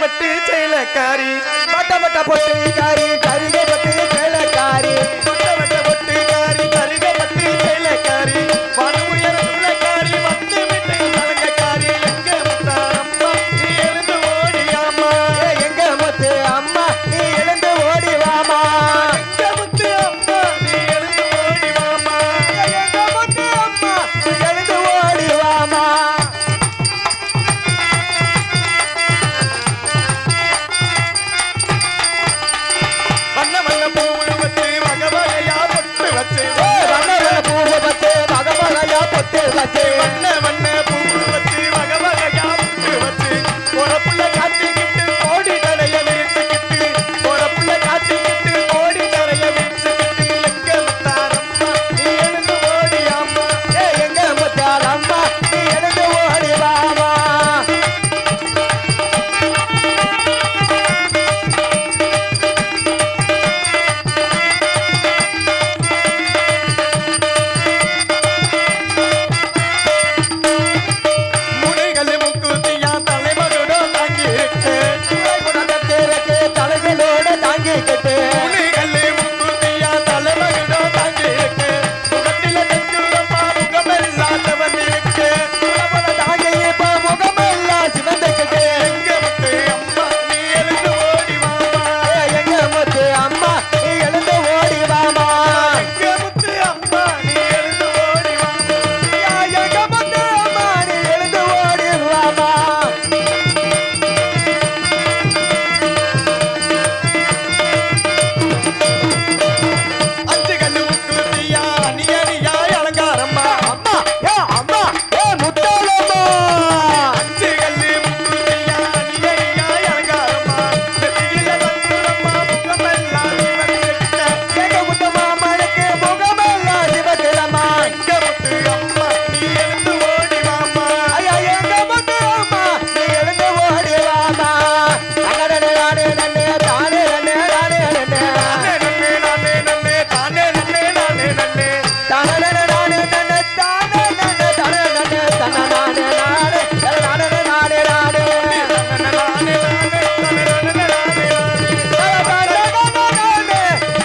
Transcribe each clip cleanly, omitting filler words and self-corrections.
பட்டு சேலக்காரி பட்ட பட்ட பொட்டுக்காரி கரிகை பட்டு சேலக்காரி பட்ட வட்ட பொட்டுக்காரி கருக பட்டு சேலக்காரி பணு உயர துளக்காரி வந்து விட்டு கலங்கக்காரி எங்க முத்தாரம்மா நீ எழுந்து ஓடியாமா எங்க முத்து அம்மா நீ எழுந்து ஓடி வாமா எங்க முத்து அம்மா நீ எழுந்து ஓடிவாமா எங்க முத்து அம்மா நீ எழுந்து ஓடி வாமா வண்ண வண்ண பூவு வச்சு வக வகையா பொட்டு வச்சு வண்ண பூவு பத்து மகமலையா பொட்டு வச்சு வண்ண வண்ண பூவு வச்சு வக வகையா பொட்டு வச்சு ஒரு புள்ள காட்டிக்கிட்டு கோடி தலைய விரிச்சுக்கிட்டு ஒரு புள்ள காட்டிக்கிட்டு கோடி தலைய விரிச்சுக்கிட்டு எங்க முத்தாரம்மா நீ எழுந்து ஓடியாமா எங்க முத்தால் அம்மா நீ எழுந்து ஓடி வாமா முனைகள் முக்குத்தியா தலைமகனோ தாங்கி இருக்கு தலைகளோட தாங்கிக்கிட்டு முனைகள் முக்குத்தியா தலைமகனோ தாங்கி இருக்கு முகத்தில தெங்குறப்பா முகமெல்லாதவன் இருக்கு தாங்கி இப்ப முகமெல்லாம் சிவந்துக்கிட்டு எங்க முத்து அம்மா நீ எழுந்து ஓடிவாமா எங்க முத்து அம்மா நீ எழுந்து ஓடி வாமா எங்க முத்து அம்மா நீ எழுந்து ஓடிவாமா எங்க முத்து அம்மா நீ எழுந்து ஓடி வாமா அஞ்சு கல்லு முக்குத்தியா அணி அணியாய் அலங்காரம்மா அம்மா அம்மா முத்தாலம்மா அஞ்சு கல்லு முக்குத்தியா அணி அணியாய் அலங்காரம்மா நெத்தியில தந்துரம்மா முகமெல்லாம் இவன் இருக்க எங்க முத்து மாமனுக்கு முகமெல்லாம் சிவக்கிழமா எங்க முத்து அம்மா நீ எழுந்து ஓடிவாமா எங்க முத்து அம்மா நீ எழுந்து ஓடி வாமா அங்கடனே நானே நன்னே தானே நன்னே நானே நன்னே நானே நன்னே நானே நன்னே தானே நன்னே நானே நன்னே தானே நானே நன்னே தானே நன்னே தானே நன்னே தானே நானே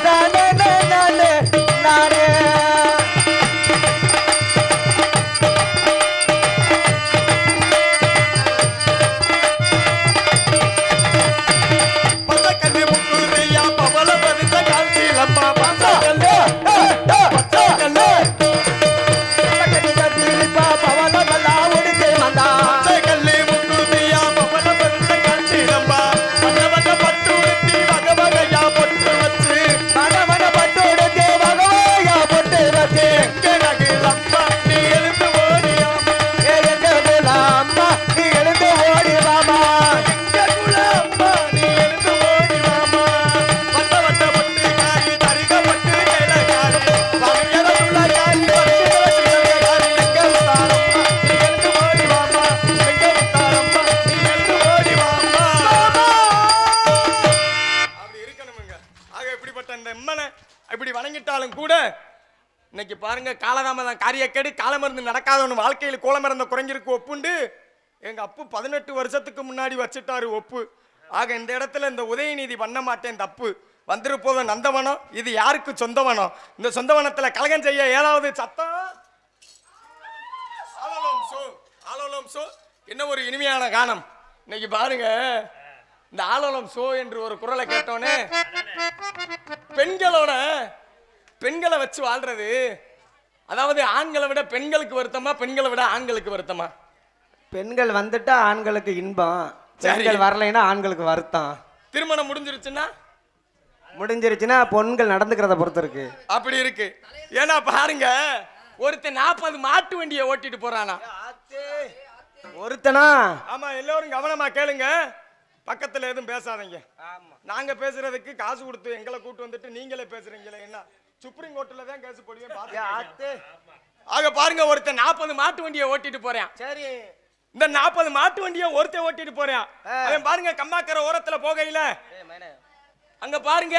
நானே தானே நானே நானே பச்சைக்கல்லு முக்குதியா பவள பதித்த கால்சிலப்பா பச்சைக்கல்லு பச்சைக்கல்லு பச்சைக்கல்லு முக்குதியா பவள பதித்த கால்சிலப்பா வண்ண வண்ண பட்டு உடுத்தி வக வகையா பொட்டு வச்சு எங்க நகிலப்பா நீ எழுந்து ஓடியாமா எங்க குலப்பா நீ எழுந்து ஓடிவாமா வட்ட வட்ட பட்டு காரி தரிக பட்டு கேளகாரி பவியர துளகாரி பட்டு எங்க முத்தாரம்மா நீ எழுந்து ஓடிவாமா எங்க முத்தாரம்மா நீ எழுந்து ஓடிவாமா அப்படி இருக்கணுமுங்க ஆக இப்படிப்பட்ட இந்த எம்மனை இப்படி வணங்கிட்டாலும் கூட இன்னைக்கு பாருங்க காலதாமதம் காரியக்கேடு காலமருந்து நடக்காதவனு வாழ்க்கையில் கோலமறந்த குறைஞ்சிருக்கு ஒப்புண்டு எங்க அப்பு 18 வருஷத்துக்கு முன்னாடி வச்சுட்டாரு ஒப்பு ஆக இந்த இடத்துல இந்த உதயநீதி பண்ண மாட்டேன் தப்பு வந்திருப்போதும் நந்தவனம் இது யாருக்கு சொந்தவனம் இந்த சொந்தவனத்துல கலகம் செய்ய ஏதாவது சத்தம் ஆலோலம் சோ ஆலோலம் சோ என்ன ஒரு இனிமையான கானம் இன்னைக்கு பாருங்க இந்த ஆலோலம் சோ என்று ஒரு குரலை கேட்டோன்னே பெண்களை வச்சு வாழ்றது அதாவது ஆண்களை விட பெண்களுக்கு வருத்தமா பெண்களை விட ஆண்களுக்கு வருத்தமா பெண்கள் வந்துட்டா ஆண்களுக்கு இன்பம் பெண்கள் வரலைன்னா ஆண்களுக்கு வருத்தம் திருமணம் முடிஞ்சிருச்சுன்னா முடிஞ்சிருச்சுன்னா பொண்கள் நடந்துக்கிறத பொறுத்து இருக்கு அப்படி இருக்கு ஏன்னா பாருங்க ஒருத்தன் 40 மாட்டு வண்டியை ஓட்டிட்டு போறானா ஒருத்தனா ஆமா எல்லாரும் கவனமா கேளுங்க பக்கத்துல எதுவும் பேசாதீங்க நாங்க பேசுறதுக்கு காசு கொடுத்து எங்களை கூட்டு வந்துட்டு நீங்களே பேசுறீங்களே என்ன சுப்ரீம் கோர்ட்ல தான் கேஸ் போடுவேன் ஆக பாருங்க ஒருத்தன் 40 மாட்டு வண்டியை ஓட்டிட்டு போறேன் சரி இந்த 40 மாட்டு வண்டியை ஒருத்தன் ஓட்டிட்டு போறேன் அவன் பாருங்க கம்மாக்கரை ஓரத்துல போகையில அங்க பாருங்க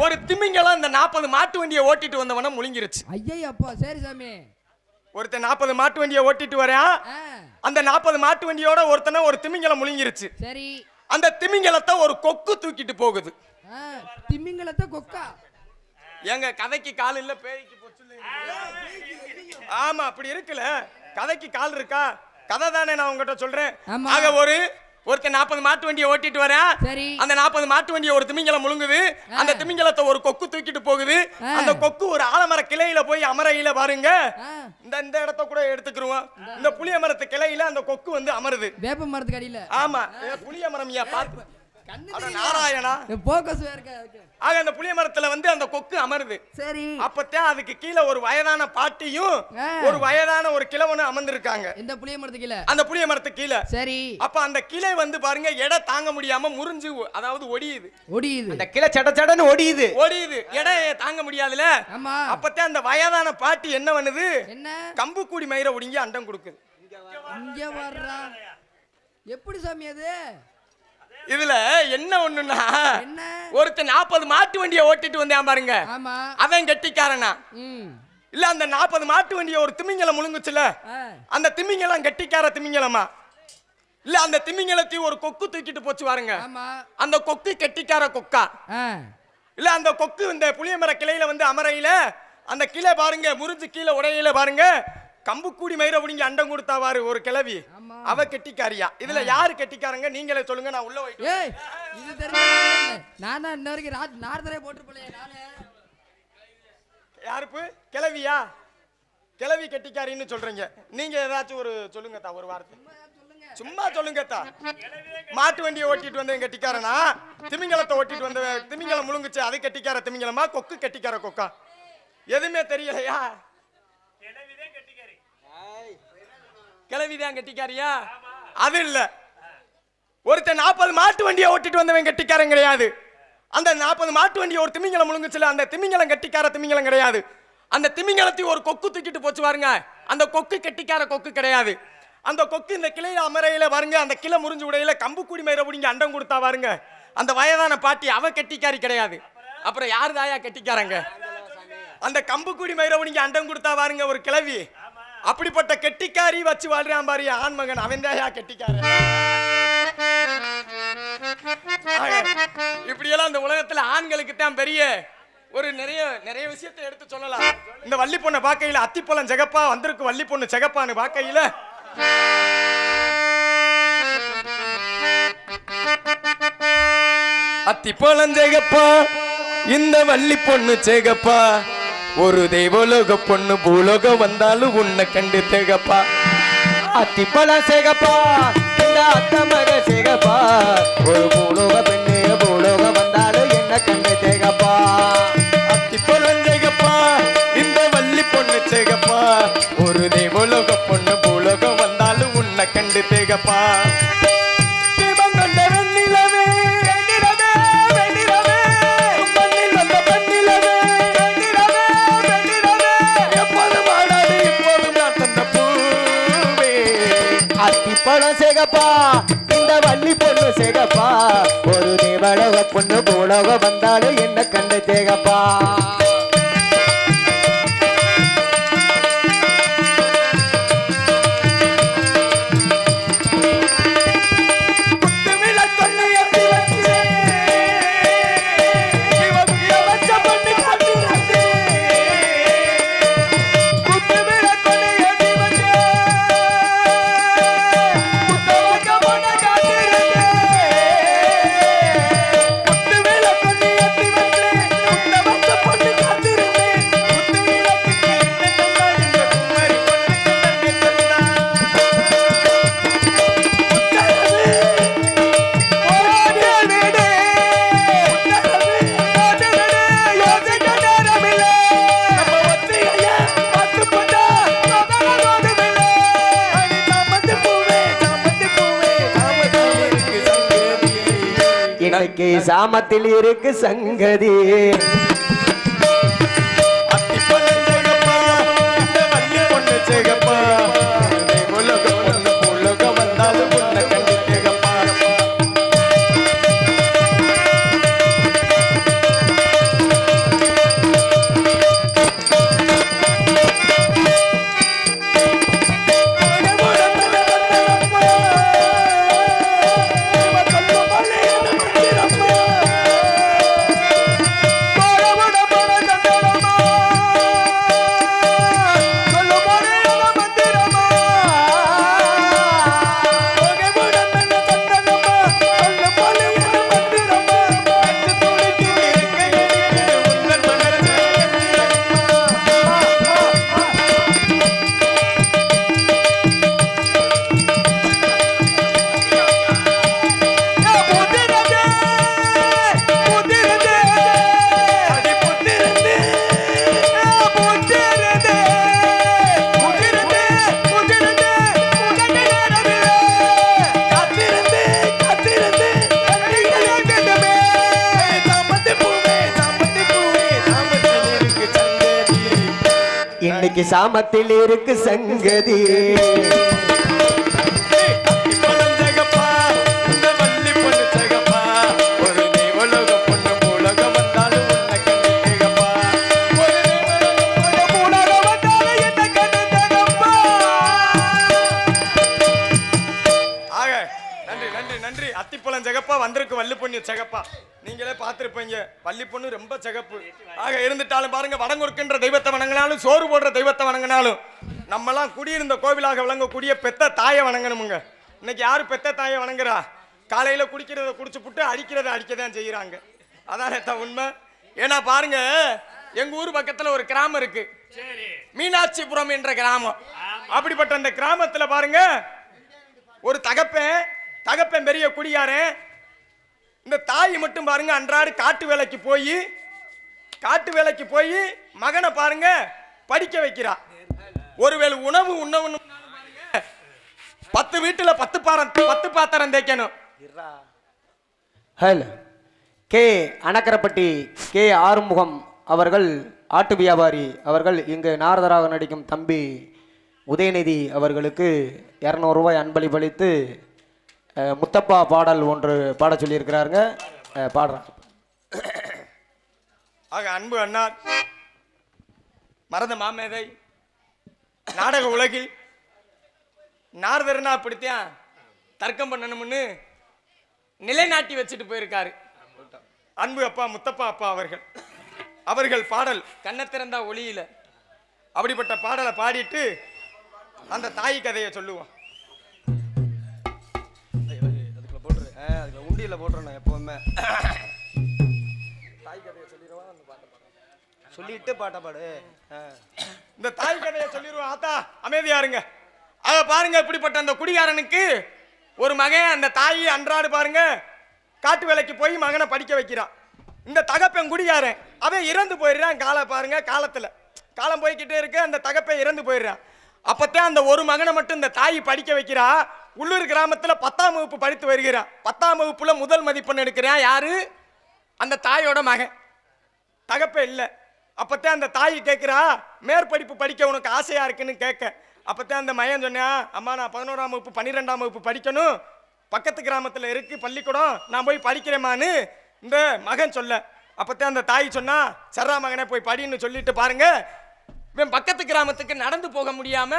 ஒரு திமிங்கலம் இந்த 40 மாட்டு வண்டியை ஓட்டிட்டு வந்தவன முழுங்கிருச்சு. ஐயப்பா சரி சாமி. ஒருத்தன் 40 மாட்டு வண்டியை ஓட்டிட்டு வரான். அந்த 40 மாட்டு வண்டியோட ஒருத்தனை ஒரு திமிங்கலம் முழுங்கிருச்சு. சரி. அந்த திமிங்கலத்தை ஒரு கொக்கு தூக்கிட்டு போகுது. திமிங்கலத்தை கொக்கா? எங்க கதைக்கு கால் இல்ல, பேய்க்கு பொச்சு. ஆமா, அப்படி இருக்குல்ல, கதைக்கு கால் இருக்கா? கதை தானே நான் உங்ககிட்ட சொல்றேன். ஆக ஒருத்தன் 40 மாட்டு வண்டியை ஓட்டிட்டு வரேன். அந்த 40 மாட்டு வண்டியை ஒரு திமிங்கலம் முழுங்குது. அந்த திமிங்கலத்தை ஒரு கொக்கு தூக்கிட்டு போகுது. அந்த கொக்கு ஒரு ஆலமர கிளையில போய் அமரையில பாருங்க, இந்த இடத்த கூட எடுத்துக்கிறோம். இந்த புளிய மரத்து கிளையில அந்த கொக்கு வந்து அமருது. வேப்ப மரத்துக்கு அடியில. ஆமா, புளிய மரம். பார்த்து நாராயணா, ஆக அந்த புளிய மரத்துல வந்து அந்த கொக்கு அமருது. சரி, அப்பதான் அதுக்கு கீழே ஒரு வயதான பாட்டியும் ஒரு வயதான ஒரு கிழவனும் அமர்ந்திருக்காங்க. இந்த புளிய மரத்து கீழே, அந்த புளிய மரத்து கீழே. சரி, அப்ப அந்த கிளை வந்து பாருங்க எடை தாங்க முடியாம முறிஞ்சு, அதாவது ஒடியுது. அந்த கிளை சட சடன்னு ஒடியுது. எடை தாங்க முடியாதுல. அப்பதான் அந்த வயதான பாட்டி என்ன பண்ணுது, கம்பு கூடி மயிரை ஒடிங்கி அண்டம் கொடுக்குது. இங்க வர்றா எப்படி சாமி அது? இதுல என்ன ஒண்ணுன்னா, ஒருத்தன் 40 மாட்டு வண்டியை ஓட்டிட்டு வந்தேன் பாருங்க, அவன் கெட்டிக்காரனா இல்ல? அந்த 40 மாட்டு வண்டியை ஒரு திமிங்கலம் முழுங்குச்சுல, அந்த திமிங்கலம் கெட்டிக்கார திமிங்கலமா இல்ல? அந்த திமிங்கலத்தையும் ஒரு கொக்கு தூக்கிட்டு போச்சு பாருங்க, அந்த கொக்கு கெட்டிக்கார கொக்கா இல்ல? அந்த கொக்கு இந்த புளியமர கிளையில வந்து அமரையில அந்த கிளை பாருங்க முறிஞ்சு கீழே உடையில பாருங்க, கம்பு கூடி மயிரை ஒடிங்கி அண்டம் கொடுத்தாவாரு ஒரு கிளவி, அவ கெட்டிக்காரியா? இதுல யாரு கெட்டிக்காரங்க நீங்களே சொல்லுங்க, நான் உள்ள போயிட்டு. இது தெரியும், நான் தான் இன்ன வரைக்கும் நார்தரே போட்டு போலையே நானே. யாருப்பு கிளவியா? கிளவி கெட்டிக்காரின்னு சொல்றீங்க நீங்க, ஏதாச்சும் ஒரு சொல்லுங்க தா, ஒரு வார்த்தை சும்மா சொல்லுங்க தா. மாட்டு வண்டியை ஓட்டிட்டு வந்தவன் கெட்டிக்காரனா? திமிங்கலத்தை ஓட்டிட்டு வந்த திமிங்கலம் முழுங்குச்சு, அது கெட்டிக்கார திமிங்கலமா? கொக்கு கெட்டிக்கார கொக்கா? எதுவுமே தெரியலையா? கிளவிதான் கெட்டிக்காரியா? அது இல்ல. ஒருத்தன் 40 மாட்டு வண்டியை ஓட்டிட்டு வந்தவன் கெட்டிக்காரன் கிடையாது. அந்த 40 மாட்டு வண்டியை ஒரு திமிங்கலம் முழுங்குச்சுல, அந்த திமிங்கலம் கெட்டிக்கார திமிங்கலம் கிடையாது. அந்த திமிங்கலத்தையும் ஒரு கொக்கு தூக்கிட்டு போச்சு பாருங்க, அந்த கொக்கு கெட்டிக்கார கொக்கு கிடையாது. அந்த கொக்கு இந்த கிளையில அமரையில பாருங்க, அந்த கிளை முறிஞ்சு உடையில கம்பு கூடி மயிரை பிடிங்க அண்டம் கொடுத்தா பாருங்க, அந்த வயதான பாட்டி அவ கெட்டிக்காரி கிடையாது. அப்புறம் யாரு தாயா கெட்டிக்காரங்க? அந்த கம்பு கூடி மயிரை பிடிங்க அண்டம் கொடுத்தா பாருங்க ஒரு கிளவி. அப்படிப்பட்ட கெட்டிக்காரி வச்சு வாழ்றான் பாரு ஆண்மகன், அவன் தாயா கெட்டிக்காரன். இப்படியெல்லாம் இந்த உலகத்துல ஆண்களுக்கு தான் பெரிய ஒரு நிறைய விஷயத்தை எடுத்து சொல்லலாம். இந்த வள்ளி பொண்ணை பார்க்கையில அத்திப்பழம் ஜெகப்பா வந்திருக்கு, வள்ளி பொண்ணு ஜெகப்பான்னு பார்க்கையில அத்திப்பழம் ஜெகப்பா இந்த வள்ளி பொண்ணு ஜெகப்பா, ஒரு தெய்வலோக பொண்ணு பூலோகம் வந்தாலும் உன்னை கண்டு தேகப்பா. அத்திப்பழம் சேகப்பா இந்த அத்தமக சேகப்பா, ஒரு பூலோக பெண்ணு பூலோகம் வந்தாலும் என்ன கண்டு தேகப்பா. அத்திப்பழம் சேகப்பா இந்த வள்ளி பொண்ணு சேகப்பா, ஒரு தெய்வலோக பொண்ணு பூலோகம் வந்தாலும் உன்னை கண்டு தேகப்பா. அத்திப்பழம் சேகப்பா இந்த வள்ளி பொண்ணு சேகப்பா, ஒரு தேவலோக பொண்ணு பூலோகம் வந்தாலும் என்ன கண்டு தேகப்பா. இன்னைக்கு சாமத்தில் இருக்கு சங்கதி. அத்திப்பழம் ஜெகப்பா இந்த வள்ளி பொண்ணு ஜெகப்பா, பூலோகம் பொண்ணு பூலோகம் வந்தாலும் உன்னை கண்டு தேகப்பா. இன்னைக்கு சாமத்தில் இருக்கு சங்கதி. அத்திப்பழம் சிகப்பா வந்திருக்கு வள்ளி பொண்ணு சிகப்பா. நீங்களே பார்த்திருப்பீங்க, வள்ளி பொண்ணு ரொம்ப சிகப்பு. ஆக இருந்துட்டாலும் பாருங்க, வடங்குறுக்கின்ற தெய்வத்தை வணங்கினாலும் சோறு போடுற தெய்வத்தை வணங்கினாலும் நம்மலாம் குடியிருந்த கோவிலாக விளங்கக்கூடிய பெத்த தாயை வணங்கணுமுங்க. இன்னைக்கு யாரு பெத்த தாயை வணங்குறா? காலையில குடிக்கிறத குடிச்சு புட்டு அடிக்கிறத அடிக்கதான் செய்யறாங்க. அதானே உண்மை. ஏன்னா பாருங்க, எங்க ஊர் பக்கத்துல ஒரு கிராமம் இருக்கு, மீனாட்சிபுரம் என்ற கிராமம். அப்படிப்பட்ட அந்த கிராமத்துல பாருங்க, ஒரு தகப்பன் பெரிய குடியாரன். இந்த தாய் மட்டும் பாருங்க அன்றாடு காட்டு வேலைக்கு போய் மகனை பாருங்க படிக்க வைக்கிறா. ஒருவேளை உணவு உண்ணணும், 10 வீட்டுல 10 பாத்திரம் தேய்க்கணும். ஹலோ கே அணக்கரப்பட்டி கே ஆறுமுகம் அவர்கள், ஆட்டு வியாபாரி அவர்கள், இங்கு நாரதராக நடிக்கும் தம்பி உதயநிதி அவர்களுக்கு 200 ரூபாய் அன்பளிப்பளித்து முத்தப்பா பாடல் ஒன்று பாட சொல்லியிருக்கிறாருங்க. பாடுறாங்க. ஆக அன்பு அண்ணார், மறந்த மாமேதை, நாடக உலகில் நாரதர்னா அப்படித்தான் தர்க்கம் பண்ணணும்னு நிலைநாட்டி வச்சுட்டு போயிருக்காரு அன்பு அப்பா முத்தப்பா அப்பா அவர்கள் பாடல் கண்ண திறந்தா ஒளியில. அப்படிப்பட்ட பாடலை பாடிட்டு அந்த தாய் கதையை சொல்லுவோம். அதுக்குள்ள உண்டியில போட்டுறேன் எப்பவுமே. தாய் கதையை சொல்லிட்டு பாட்ட பாடு. இந்த தாய் கதையை சொல்லிடுவோம். ஆத்தா அமைதியா இருங்க. அத பாருங்க, இப்படிப்பட்ட அந்த குடிகாரனுக்கு ஒரு மகன். அந்த தாய் அன்றாடு பாருங்க காட்டு வேலைக்கு போய் மகனை படிக்க வைக்கிறான். இந்த தகப்பன் குடிகாரன் அவன் இறந்து போயிடுறான். காலம் போய்கிட்டே இருக்கு, அந்த தகப்பன் இறந்து போயிடுறான். அப்பத்தான் அந்த ஒரு மகனை மட்டும் இந்த தாய் படிக்க வைக்கிறா. உள்ளூர் கிராமத்துல 10ஆம் வகுப்பு படித்து வருகிறான். 10ஆம் வகுப்புல முதல் மதிப்பெண் எடுக்கிறான். யாரு? அந்த தாயோட மகன். தகப்ப இல்ல. அப்பத்தான் அந்த தாய் கேட்கிறா, மேற்படிப்பு படிக்க உனக்கு ஆசையா இருக்குன்னு கேட்க. அப்பத்தான் அந்த மகன் சொன்னா, அம்மா நான் 11ஆம் வகுப்பு 12ஆம் வகுப்பு படிக்கணும், பக்கத்து கிராமத்துல இருக்கு பள்ளிக்கூடம், நான் போய் படிக்கிறேமான்னு இந்த மகன் சொல்ல. அப்பத்தான் அந்த தாய் சொன்னா, சர்ரா மகனே போய் படின்னு சொல்லிட்டு பாருங்க, இவன் பக்கத்து கிராமத்துக்கு நடந்து போக முடியாம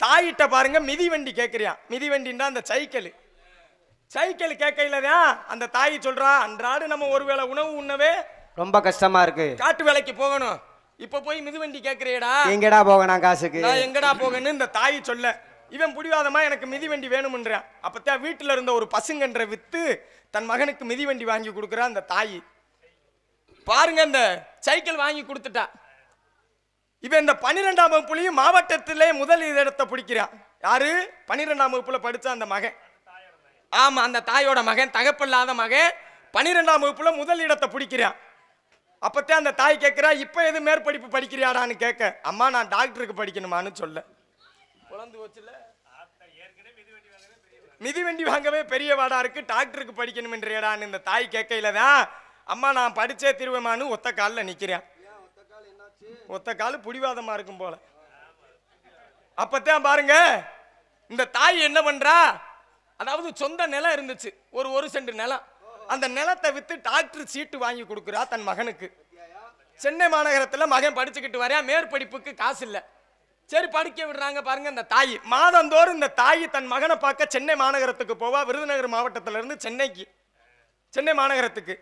தாயிட்ட பாருங்க மிதிவண்டி கேட்கிறியா. மிதிவண்டின்னா அந்த சைக்கிள் கேட்கலதான் அந்த தாய் சொல்றா, அன்றாடு நம்ம ஒருவேளை உணவு உண்ணவே ரொம்ப கஷ்டமா இருக்கு, காட்டு வேலைக்கு போகணும், இப்ப போய் மிதிவண்டி கேட்கிறியடா, எங்கடா போகணும் காசுக்கு, நான் எங்கடா போகணும்னு இந்த தாய் சொல்ல. இவன் புடிவாதமா எனக்கு மிதிவண்டி வேணும்ன்றான். அப்பத்தான் வீட்டுல இருந்த ஒரு பசுங்கன்ற வித்து தன் மகனுக்கு மிதிவண்டி வாங்கி கொடுக்குறா அந்த தாய். பாருங்க, இந்த சைக்கிள் வாங்கி கொடுத்துட்டா. இவன் இந்த 12ஆம் வகுப்புலையும் மாவட்டத்திலே முதல் இடத்தை பிடிக்கிறான். யாரு? 12ஆம் வகுப்புல படிச்ச அந்த மகன். ஆமா, அந்த தாயோட மகன், தகப்பில்லாத மகன் 12ஆம் வகுப்புல முதல் இடத்தை பிடிக்கிறான். அப்பத்தான் அந்த தாய் கேட்கிறா, இப்ப எது மேற்படிப்பு படிக்கிறியாடான்னு கேட்க. அம்மா நான் டாக்டருக்கு படிக்கணுமான்னு சொல்ல. குழந்தை வச்சுல மிதிவண்டி வாங்கவே பெரிய வாடா இருக்கு, டாக்டருக்கு படிக்கணும் என்றான்னு இந்த தாய் கேட்கலதான், அம்மா நான் படிச்சே திருவேமான்னு ஒத்த காலில் நிக்கிறேன். ஒத்த காலு புடிவாதமா இருக்கும் போல. அப்பத்தான் பாருங்க இந்த தாய் என்ன பண்றா, அதாவது சொந்த நிலம் இருந்துச்சு, ஒரு சென்ட் நிலம். அந்த நிலத்தை வித்து டாக்டர் சீட்டு வாங்கி கொடுக்குறா தன் மகனுக்கு. சென்னை மாநகரத்துல மகன் படிச்சுக்கிட்டு வரையா, மேற்படிப்புக்கு காசு இல்ல, சரி படிக்க விடுறாங்க. பாருங்க இந்த தாய் மாதந்தோறும் இந்த தாய் தன் மகனை பார்க்க சென்னை மாநகரத்துக்கு போவா. விருதுநகர் மாவட்டத்துல இருந்து சென்னை மாநகரத்துக்கு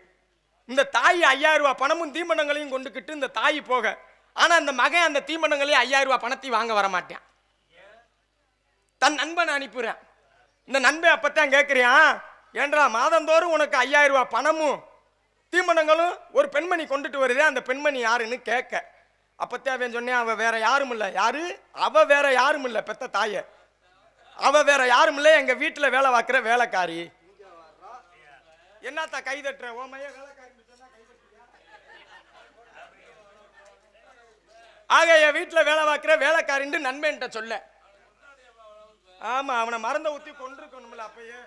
இந்த தாய் 5000 ரூபாய் பணமும் தீமண்டங்களையும் கொண்டுக்கிட்டு இந்த தாய் போக. ஆனா அந்த மகன் அந்த தீமண்டங்களையும் 5000 ரூபாய் பணத்தையும் வாங்க வர மாட்டான். தன் நண்பன் அனுப்புறான். இந்த நண்பன் அப்பத்தான் கேட்கிறியான், ஏன்றா மாதந்தோறும் உனக்கு 5000 ரூபாய் பணமும் தீமண்டங்களும் ஒரு பெண்மணி கொண்டுட்டு வருதே, அந்த பெண்மணி யாருன்னு கேட்க. அப்பத்தான் அவன் சொன்னேன், அவ வேற யாரும் இல்ல. யாரு? அவ வேற யாரும் இல்ல, பெத்த தாய. அவ வேற யாரும் இல்ல, எங்க வீட்டுல வேலை பார்க்கிற வேலைக்காரி. என்னத்தா கை தட்டுற? ஓமைய வேலைக்காரி. ஆக என் வீட்டுல வேலை பார்க்கிற வேலைக்காரின்னு நண்பன்ட்ட சொல்ல. ஆமா, அவனை மறந்த ஊத்தி கொண்டிருக்கணும்ல, அப்பயே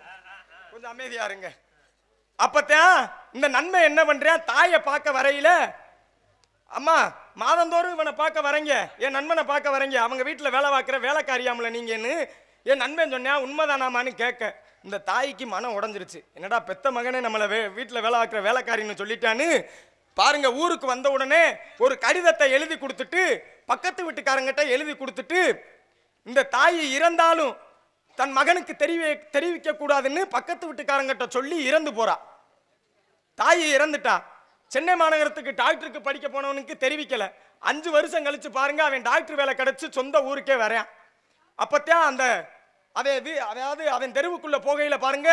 கொஞ்சம் அமைதியா இருங்க. அப்பத்தான் இந்த நன்மை என்ன பண்றான், தாயை பார்க்க வரையில அம்மா மாதந்தோறும் இவனை பார்க்க வரீங்க, என் நண்பனை பார்க்க வரீங்க, அவங்க வீட்டில் வேலை பார்க்குற வேலைக்காரியாமல நீங்கன்னு என் நண்பன் சொன்னா உண்மைதானாமான்னு கேட்க இந்த தாய்க்கு மனம் உடஞ்சிருச்சு. என்னடா பெத்த மகனே நம்மளை வீட்டில் வேலை பார்க்குற வேலைக்காரின்னு சொல்லிட்டான்னு பாருங்க. ஊருக்கு வந்த உடனே ஒரு கடிதத்தை எழுதி கொடுத்துட்டு பக்கத்து வீட்டுக்காரங்கிட்ட எழுதி கொடுத்துட்டு இந்த தாய் இறந்தாலும் தன் மகனுக்கு தெரிவிக்க கூடாதுன்னு பக்கத்து வீட்டுக்காரங்கிட்ட சொல்லி இறந்து போறா. தாய் இறந்துட்டா. சென்னை மாநகரத்துக்கு டாக்டருக்கு படிக்க போனவனுக்கு தெரிவிக்கல. 5 வருஷம் கழிச்சு பாருங்க அவன் டாக்டர் வேலை கிடைச்சு சொந்த ஊருக்கே வரான். அப்பத்தான் அந்த அதாவது அவன் தெருவுக்குள்ள போகையில பாருங்க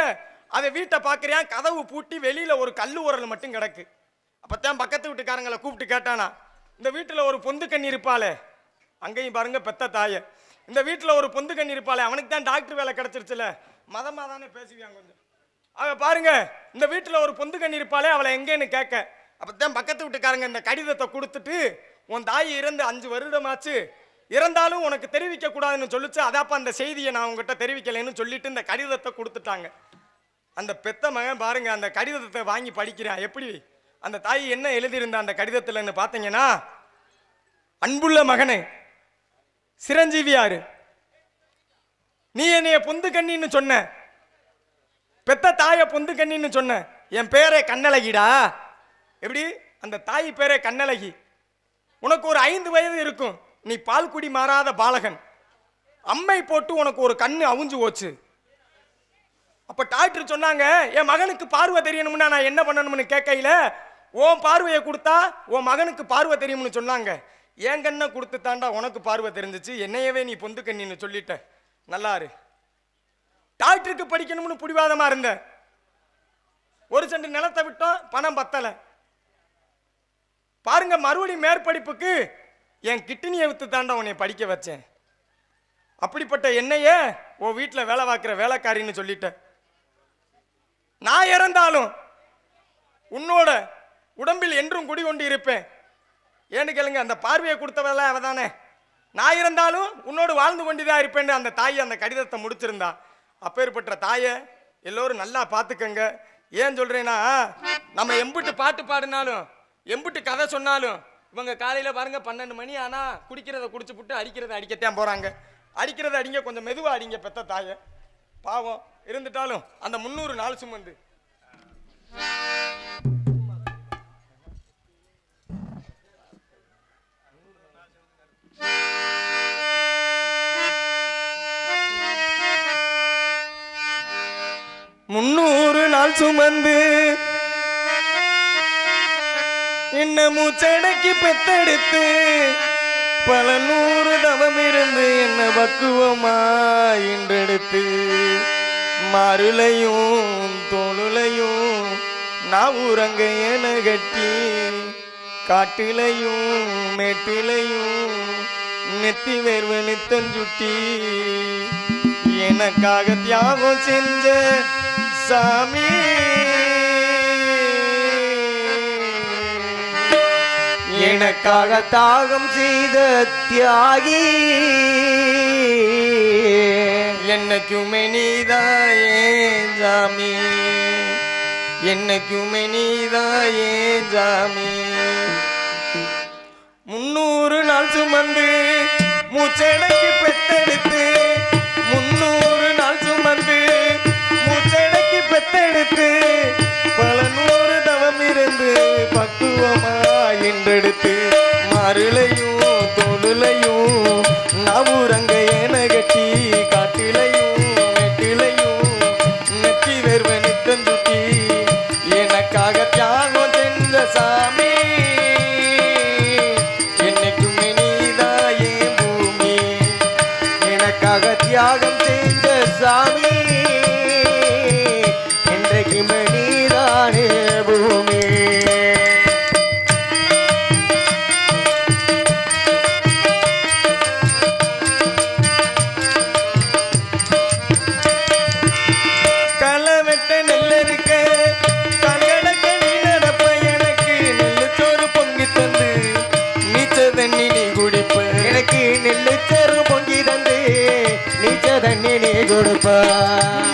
அவன் வீட்டை பார்க்கறியான், கதவு பூட்டி வெளியில ஒரு கல்லு உரல் மட்டும் கிடக்கு. அப்பத்தான் பக்கத்து வீட்டுக்காரங்களை கூப்பிட்டு கேட்டானா, இந்த வீட்டில் ஒரு பொந்து கண்ணி இருப்பாளே, அங்கேயும் பாருங்க பெத்த தாய, இந்த வீட்டில் ஒரு பொந்து கண்ணி இருப்பாளே, அவனுக்கு தான் டாக்டர் வேலை கிடைச்சிருச்சுல, மதமாக தானே பேசுவாங்க கொஞ்சம். அவ பாருங்க இந்த வீட்டில் ஒரு பொந்து கண்ணி இருப்பாளே, அவளை எங்கேன்னு கேட்க அப்பத்தான் பக்கத்து வீட்டுக்காரங்க இந்த கடிதத்தை கொடுத்துட்டு உன் தாய் இறந்து 5 வருடமாச்சு, இறந்தாலும் உனக்கு தெரிவிக்க கூடாதுன்னு சொல்லிச்சு, அதாப்பா அந்த செய்தியை நான் உங்ககிட்ட தெரிவிக்கலைன்னு சொல்லிட்டு இந்த கடிதத்தை கொடுத்துட்டாங்க. அந்த பெத்த மகன் பாருங்க அந்த கடிதத்தை வாங்கி படிக்கிறான். எப்படி அந்த தாய் என்ன எழுதியிருந்த அந்த கடிதத்தில்னு பார்த்தீங்கன்னா, அன்புள்ள மகனே, சிரஞ்சீவியாரு, நீ என்னைய பொந்து கண்ணின்னு சொன்ன, பெத்த தாய பொந்து கண்ணின்னு சொன்ன, என் பேரே கண்ணழகிடா. எப்படி அந்த தாய் பேரே கண்ணழகி. உனக்கு ஒரு 5 வயது இருக்கும், நீ பால் குடி மாறாத பாலகன், அம்மை போட்டு உனக்கு ஒரு கண்ணு அவுஞ்சு போச்சு. அப்ப டாக்டர் சொன்னாங்க என் மகனுக்கு பார்வை தெரியணும்னா நான் என்ன பண்ணணும்னு கேட்கையில, உன் பார்வையை கொடுத்தா உன் மகனுக்கு பார்வை தெரியும்னு சொன்னாங்க. என் கண்ணை கொடுத்து தாண்டா உனக்கு பார்வை தெரிஞ்சிச்சு, என்னையவே நீ பொந்து கண்ணின்னு சொல்லிட்ட. நல்லாரு. டாக்டருக்கு படிக்கணும்னு புடிவாதமா இருந்த, 1 சென்ட் நிலத்தை விட்டோம், பணம் பத்தலை. பாருங்க மறுபடியும் மேற்படிப்புக்கு என் கிட்னியை வித்து தாண்டா உன்னை படிக்க வச்சேன். அப்படிப்பட்ட என்னையே உன் வீட்டில் வேலை பார்க்குற வேலைக்காரின்னு சொல்லிட்ட. நான் இறந்தாலும் உன்னோட உடம்பில் என்றும் குடிகொண்டு இருப்பேன். ஏன்னு கேளுங்க, அந்த பார்வையை கொடுத்தவள அவ தானே. நான் இருந்தாலும் உன்னோடு வாழ்ந்து கொண்டுதான் இருப்பேன்னு அந்த தாய் அந்த கடிதத்தை முடிச்சிருந்தா. அப்பேற்பட்ட தாயை எல்லோரும் நல்லா பார்த்துக்கங்க. ஏன் சொல்றேன்னா, நம்ம எம்புட்டு பாட்டு பாடினாலும் எம்புட்டு கதை சொன்னாலும் இவங்க காலையில் பாருங்க 12 மணி ஆனால் குடிக்கிறத குடிச்சு புட்டு அடிக்கிறத அடிக்கத்தான் போகிறாங்க. அடிக்கிறத அடிங்க, கொஞ்சம் மெதுவாக அடிங்க பெத்த தாயை. பாவம் இருந்துட்டாலும் அந்த 300 நாள் சுமந்து என்ன மூச்சடக்கி பெத்தெடுத்து பல 100 தவம் இருந்து என்ன பக்குவமா இன்றெடுத்து மாறுலையும் தோளுலையும் நாவூரங்க என கட்டி காட்டிலையும் மேட்டிலையும் நெத்தி வேர்வ நித்தஞ்சுட்டி எனக்காக தியாகம் செஞ்ச சாமி, எனக்காக தாகம் செய்த தியாகி, என்னைக்குமே நீதாயே ஜாமி, என்னைக்குமே நீதாயே ஜாமி. 300 நாள் சுமந்து மூச்சடக்கி பெத்தெடுத்து 300 நாள் சுமந்து மூச்சடக்கி பெத்தெடுத்து பல 100 தவம் இருந்து பக்குவமா என்றெடுத்து மாறுலையும் தோளுலையும் நாவூரங்க என கட்டி காட்டிலையும் நெட்டிலையும் நெத்தி வேர்வ நித்தஞ்சுட்டி எனக்காக தியாகம் செஞ்ச சாமி, என்னைக்குமே நீதாயே பூமி, எனக்காக தியாகம் செய்த சாமி, என்றைக்குமே நீதானே பூமி.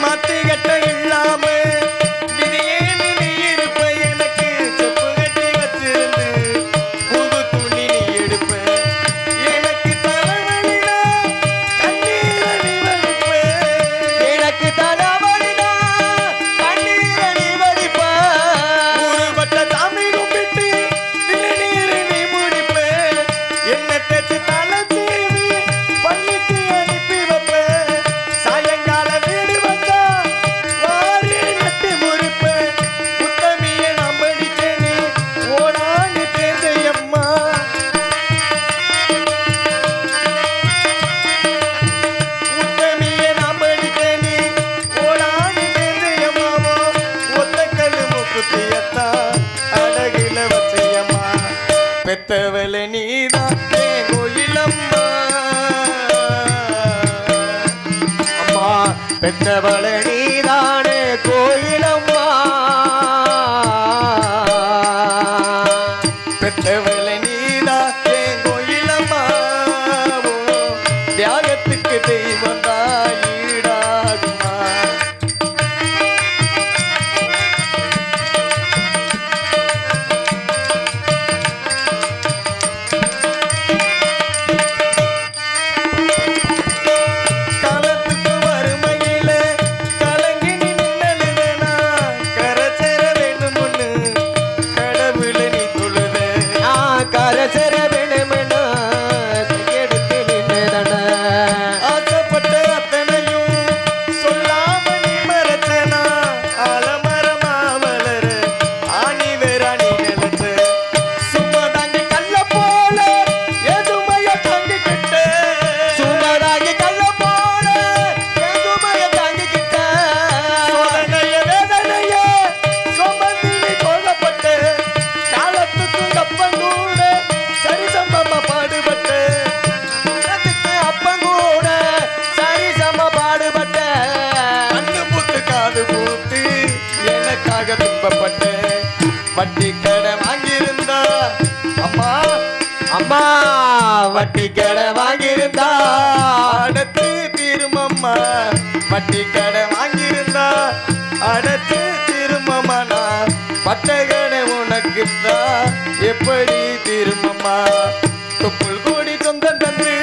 மத்தி கட்ட இல்லாம விதியேன்னு நீ இருப்ப எனக்கு செப்பு கட்டி வச்சிருந்து புது பெற்றவள நீதானே கோயிலம்மா பெற்றவளை நீதா என் கோயிலம்மா தியாகத்துக்கு தெய்வம் தான் ஈடாகுமா காலத்துக்கு வறுமையில கலங்கி நின்னழுதனா கரச்சர வேண்டும் ஒண்ணு கடவுளை நீ தொழுத நான் கரசர வேணுமெனா எடுத்து நின்றதன ஆசைப்பட்ட அத்தனையும் சொல்லாம நீ மறைச்சனா ஆலமரமா வளர ஆணி வேற நீ நினைச்ச சும்மா தாங்கி கல்ல போல எதுமைய தாங்கிக்கிட்ட சுமராகி கள்ள போல எதுமைய தாங்கிக்கிட்ட சோதனைய வேதனைய சுமந்து நீ கொல்லப்பட்ட காலத்துக்கும் கப்பங்கூட சரிசமமா பாடுபட்ட அதுக்கு அப்பங்கூட சரிசம பாடுபட்ட கண்ணு பூத்து காது பூத்து எனக்காக துன்பப்பட்ட வட்டி கடை வாங்கியிருந்தா அம்மா அம்மா வட்டி கடை வாங்கியிருந்தா அடத்து திருமம்மா வட்டி கடை வாங்கியிருந்தா அடத்து திருமம்மா பட்ட கடை உனக்கு தான் எப்படி திருமம்மா தொப்புள் கோடி சொந்தம் தந்து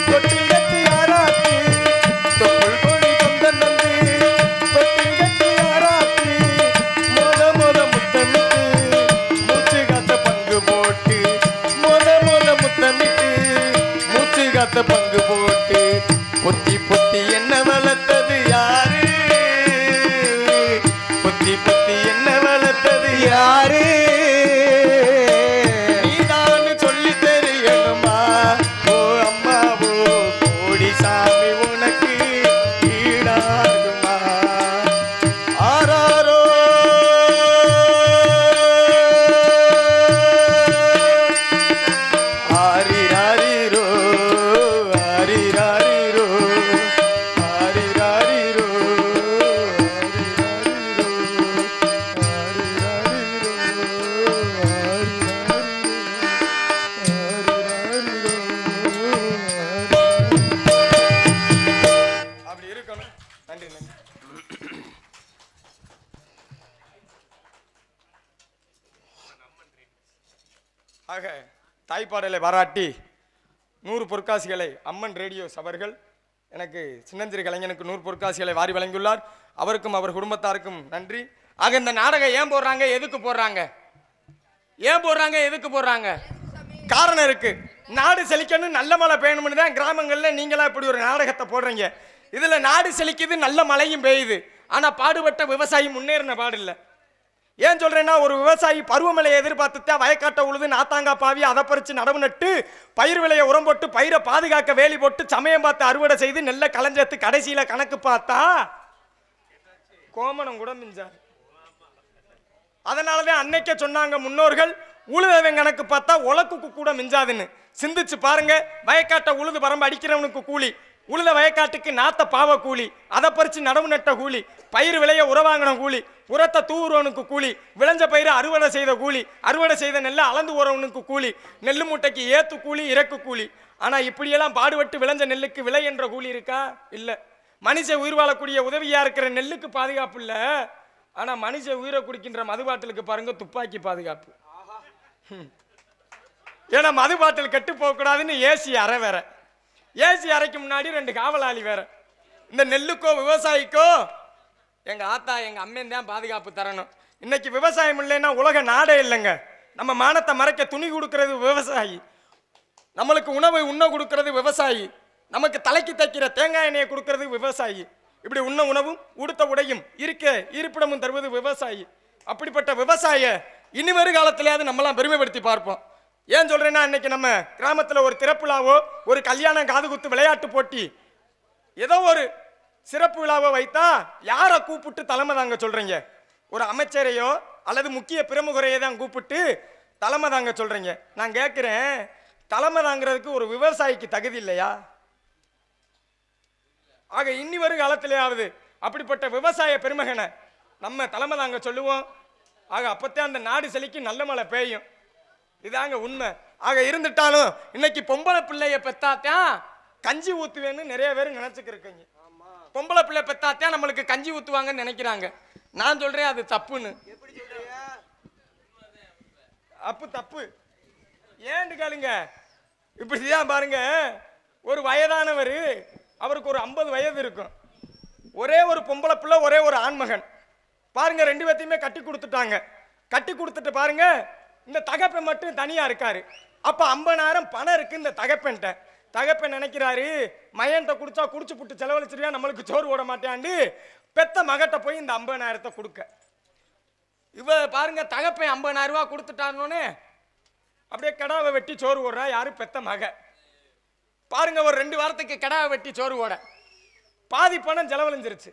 தொட்டில் கட்டி ஆராத்தி தொப்புள் கோடி சொந்தம் தந்து தொட்டில் கட்டி ஆராத்தி முத முத்தமிட்டு மூச்சு காத்த பங்கு போட்டு முத முத்தமிட்டு மூச்சு காத்த பங்கு போட்டு பொத்தி பொத்தி என்ன வளர்த்தது யாரு பொத்தி பொத்தி என்ன வளர்த்தது யாரு நீதான்னு சொல்லி தெரியணுமா ஓ அம்மாவோ கோடி சாமி உனக்கு ஈடாகுமா ஆராரோ ஆரிராரிரோ ஆரிராரிரோ ஆரிராரிரோ அப்படி இருக்கணும். நன்றி நன்றி. ஆக தாய்ப்பாடலை பாராட்டி 100 பொற்காசிகளை அம்மன் ரேடியோஸ் அவர்கள் எனக்கு சின்னஞ்சிறு கலைஞனுக்கு 100 பொற்காசிகளை வாரி வழங்கியுள்ளார். அவருக்கும் அவர் குடும்பத்தாருக்கும் நன்றி. ஆக இந்த நாடகம் ஏன் போடுறாங்க, எதுக்கு போடுறாங்க, ஏன் போடுறாங்க, எதுக்கு போடுறாங்க? காரணம் இருக்கு. நாடு செழிக்கணும், நல்ல மழை பெய்யணும்னு தான் கிராமங்கள்ல நீங்களா இப்படி ஒரு நாடகத்தை போடுறீங்க. இதுல நாடு செழிக்குது, நல்ல மழையும் பெய்யுது, ஆனா பாடுபட்ட விவசாயி முன்னேறின பாடு இல்லை. ஏன் சொல்றேன்னா, ஒரு விவசாயி பருவமழையை எதிர்பார்த்துத்தான் வயக்காட்டை உழுது நாத்தாங்கா பாவி அதை பறிச்சு நடவு நட்டு பயிர் விலையை உரம் போட்டு பயிரை பாதுகாக்க வேலி போட்டு சமயம் பார்த்து அறுவடை செய்து நெல்லை களைஞ்சத்து கடைசியில கணக்கு பார்த்தா கோமணம் கூட மிஞ்சாது. அதனாலதான் அன்னைக்கே சொன்னாங்க முன்னோர்கள், உழுதவன் கணக்கு பார்த்தா உலக்குக்கு கூட மிஞ்சாதுன்னு. சிந்திச்சு பாருங்க. வயக்காட்டை உழுது பரம்பு அடிக்கிறவனுக்கு கூலி, உழுத வயக்காட்டுக்கு நாத்த பாவ கூலி, அதை பறிச்சு நடவு நட்ட கூலி, பயிர் விலைய உரவாங்கின கூலி, உரத்தை தூவுறவனுக்கு கூலி, விளைஞ்ச பயிரை அறுவடை செய்த கூலி, அறுவடை செய்த நெல்லை அளந்து உறவனுக்கு கூலி, நெல்லு மூட்டைக்கு ஏத்து கூலி, இறக்கு கூலி. ஆனா இப்படியெல்லாம் பாடுபட்டு விளைஞ்ச நெல்லுக்கு விலை என்ற கூலி இருக்கா? இல்ல. மனுஷ உயிர் வாழக்கூடிய உதவியா இருக்கிற நெல்லுக்கு பாதுகாப்பு இல்ல, ஆனா மனுஷ உயிரை குடிக்கின்ற மதுபாட்டிலுக்கு பாருங்க துப்பாக்கி பாதுகாப்பு. ஏன்னா மதுபாட்டில் கெட்டு போக கூடாதுன்னு ஏசி அறை வேற, ஏசி அறைக்கு முன்னாடி 2 காவலாளி வேற. இந்த நெல்லுக்கோ விவசாயிக்கோ எங்க ஆத்தா எங்க அம்மன் தான் பாதுகாப்பு தரணும். இன்னைக்கு விவசாயம் இல்லைன்னா உலக நாடே இல்லைங்க. நம்ம மானத்தை மறைக்க துணி கொடுக்கறது விவசாயி, நம்மளுக்கு உணவை உண்ண கொடுக்கறது விவசாயி, நமக்கு தலைக்கு தைக்கிற தேங்காய் எண்ணெயை கொடுக்கறது விவசாயி, இப்படி உண்ண உணவும் உடுத்த உடையும் இருக்க இருப்பிடமும் தருவது விவசாயி. அப்படிப்பட்ட விவசாய இனி வருகாலத்திலேயாவது நம்மளாம் பெருமைப்படுத்தி பார்ப்போம். ஏன் சொல்றேன்னா, இன்னைக்கு நம்ம கிராமத்துல ஒரு திறப்புலாவோ ஒரு கல்யாணம் காது குத்து விளையாட்டு போட்டி ஏதோ ஒரு சிறப்பு விழாவை வைத்தா யாரை கூப்பிட்டு தலைமை தாங்க சொல்றீங்க? ஒரு அமைச்சரையோ அல்லது முக்கிய பிரமுகரையோ தான் கூப்பிட்டு தலைமை தாங்க சொல்றீங்க. நான் கேட்கிறேன், தலைமை தாங்கிறதுக்கு ஒரு விவசாயிக்கு தகுதி இல்லையா? ஆக இன்னி வரும் காலத்திலேயாவது அப்படிப்பட்ட விவசாய பெருமகனை நம்ம தலைமை தாங்க சொல்லுவோம். ஆக அப்பத்தான் அந்த நாடு செழிக்கு நல்ல மழை பெய்யும். இதாங்க உண்மை. ஆக இருந்துட்டாலும் இன்னைக்கு பொம்பளை பிள்ளைய பெத்தாத்தான் கஞ்சி ஊத்துவேன்னு நிறைய பேர் நினைச்சுக்கிருக்கீங்க. பொம்பளை பிள்ளை பெத்தாத்தான் நம்மளுக்கு கஞ்சி ஊத்துவாங்கன்னு நினைக்கிறாங்க. நான் சொல்றேன் அது தப்புன்னு. அப்பு தப்பு ஏன்னு கேளுங்க. இப்படிதான் பாருங்க, ஒரு வயதானவர், அவருக்கு ஒரு 50 வயது இருக்கும், ஒரே ஒரு பொம்பளை பிள்ளை, ஒரே ஒரு ஆண்மகன். பாருங்க, 2 பேத்தையுமே கட்டி கொடுத்துட்டாங்க. கட்டி கொடுத்துட்டு பாருங்க, இந்த தகப்பன் மட்டும் தனியா இருக்காரு. அப்ப 50,000 பணம் இருக்கு இந்த தகப்பன்ட்ட. தகப்பன் நினைக்கிறாரு, மயன்ட்ட குடிச்சா குடிச்சு புட்டு செலவழிச்சிருக்கா, நம்மளுக்கு சோறு ஓட மாட்டேன்ட்டு பெத்த மகட்ட போய் இந்த 50,000 கொடுக்க. இவ பாருங்க, தகப்பன் 50,000 ரூபா கொடுத்துட்டானோன்னு அப்படியே கடாவை வெட்டி சோறு ஓடுறா. யாரு? பெத்த மக. பாருங்க, ஒரு 2 வாரத்துக்கு கடாவை வெட்டி சோறு ஓட பாதி பணம் செலவழிஞ்சிருச்சு.